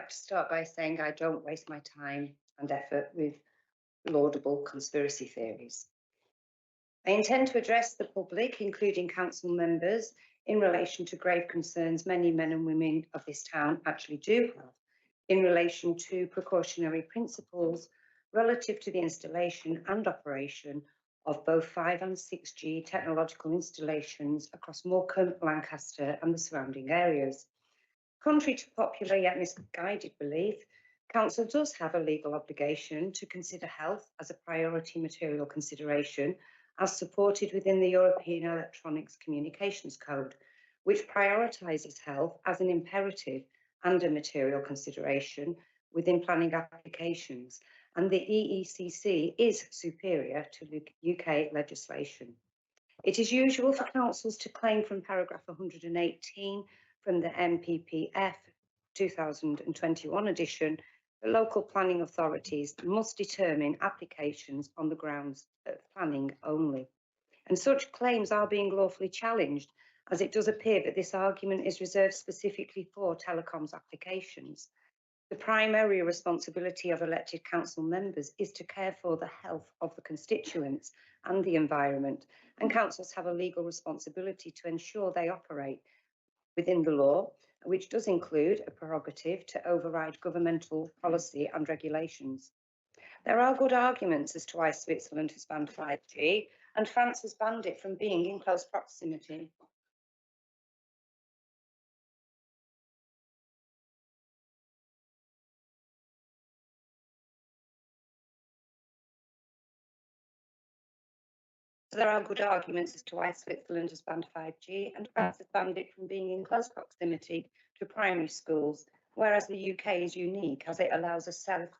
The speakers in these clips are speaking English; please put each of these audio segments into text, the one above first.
like to start by saying I don't waste my time and effort with laudable conspiracy theories. I intend to address the public, including council members, in relation to grave concerns many men and women of this town actually do have in relation to precautionary principles relative to the installation and operation of both 5 and 6G technological installations across Morecambe, Lancaster and the surrounding areas. Contrary to popular yet misguided belief, Council does have a legal obligation to consider health as a priority material consideration, as supported within the European Electronics Communications Code, which prioritises health as an imperative and a material consideration within planning applications, and the EECC is superior to UK legislation. It is usual for councils to claim from paragraph 118 from the MPPF 2021 edition that local planning authorities must determine applications on the grounds of planning only. And such claims are being lawfully challenged, as it does appear that this argument is reserved specifically for telecoms applications. The primary responsibility of elected council members is to care for the health of the constituents and the environment, and councils have a legal responsibility to ensure they operate within the law, which does include a prerogative to override governmental policy and regulations. There are good arguments as to why Switzerland has banned 5G, and France has banned it from being in close proximity. There are good arguments as to why Switzerland has banned 5G and France has banned it from being in close proximity to primary schools, whereas the UK is unique as it allows a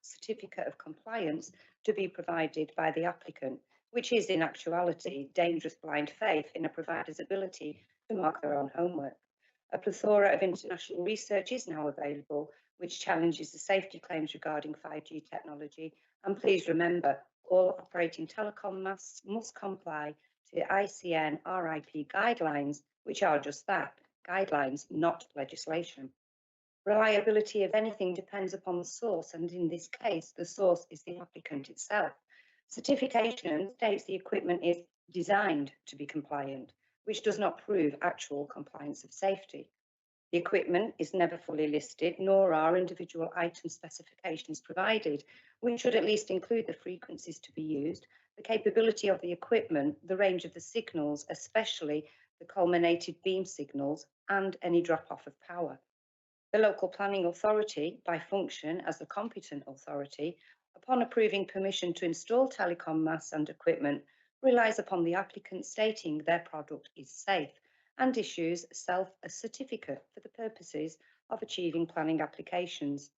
certificate of compliance to be provided by the applicant, which is in actuality dangerous blind faith in a provider's ability to mark their own homework. A plethora of international research is now available, which challenges the safety claims regarding 5G technology. And please remember, all operating telecom masts must comply to the ICN RIP guidelines, which are just that, guidelines, not legislation. Reliability of anything depends upon the source, and in this case, the source is the applicant itself. Certification states the equipment is designed to be compliant, which does not prove actual compliance of safety. The equipment is never fully listed, nor are individual item specifications provided, which should at least include the frequencies to be used, the capability of the equipment, the range of the signals, especially the culminated beam signals, and any drop-off of power. The local planning authority, by function as the competent authority, upon approving permission to install telecom masts and equipment, relies upon the applicant stating their product is safe and issues a certificate for the purposes of achieving planning applications.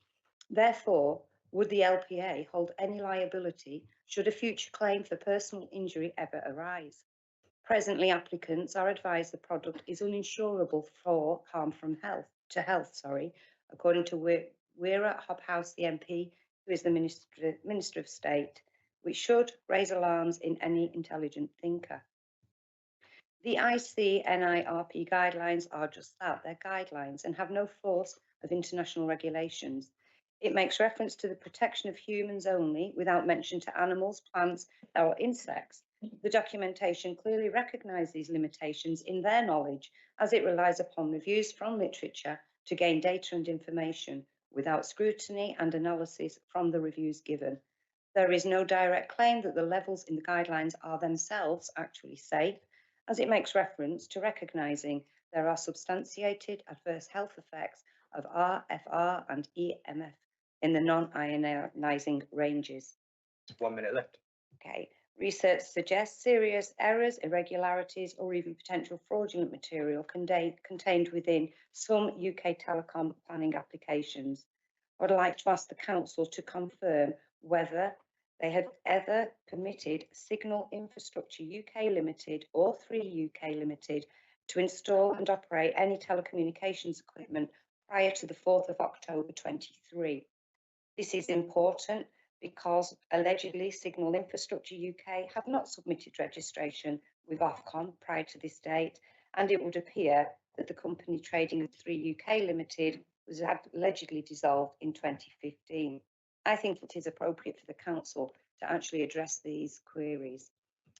Therefore, would the LPA hold any liability should a future claim for personal injury ever arise? Presently, applicants are advised the product is uninsurable for harm from health, according to Weira Hobhouse, the MP, who is the Minister of State, which should raise alarms in any intelligent thinker. The ICNIRP guidelines are just that, they're guidelines and have no force of international regulations. It makes reference to the protection of humans only, without mention to animals, plants, or insects. The documentation clearly recognises these limitations in their knowledge, as it relies upon reviews from literature to gain data and information, without scrutiny and analysis from the reviews given. There is no direct claim that the levels in the guidelines are themselves actually safe, as it makes reference to recognising there are substantiated adverse health effects of RFR and EMF in the non-ionising ranges. 1 minute left. Okay. Research suggests serious errors, irregularities, or even potential fraudulent material contained within some UK telecom planning applications. I would like to ask the Council to confirm whether they have ever permitted Signal Infrastructure UK Limited or 3 UK Limited to install and operate any telecommunications equipment prior to the 4th of October 23. This is important because allegedly Signal Infrastructure UK have not submitted registration with Ofcom prior to this date, and it would appear that the company trading as 3 UK Limited was allegedly dissolved in 2015. I think it is appropriate for the council to actually address these queries.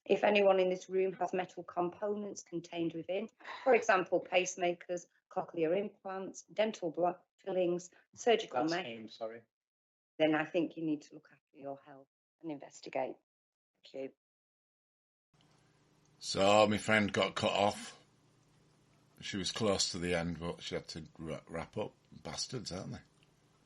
If anyone in this room has metal components contained within, for example, pacemakers, cochlear implants, dental block fillings, surgical sorry. then I think you need to look after your health and investigate. Thank you. So my friend got cut off. She was close to the end, but she had to wrap up. Bastards, aren't they?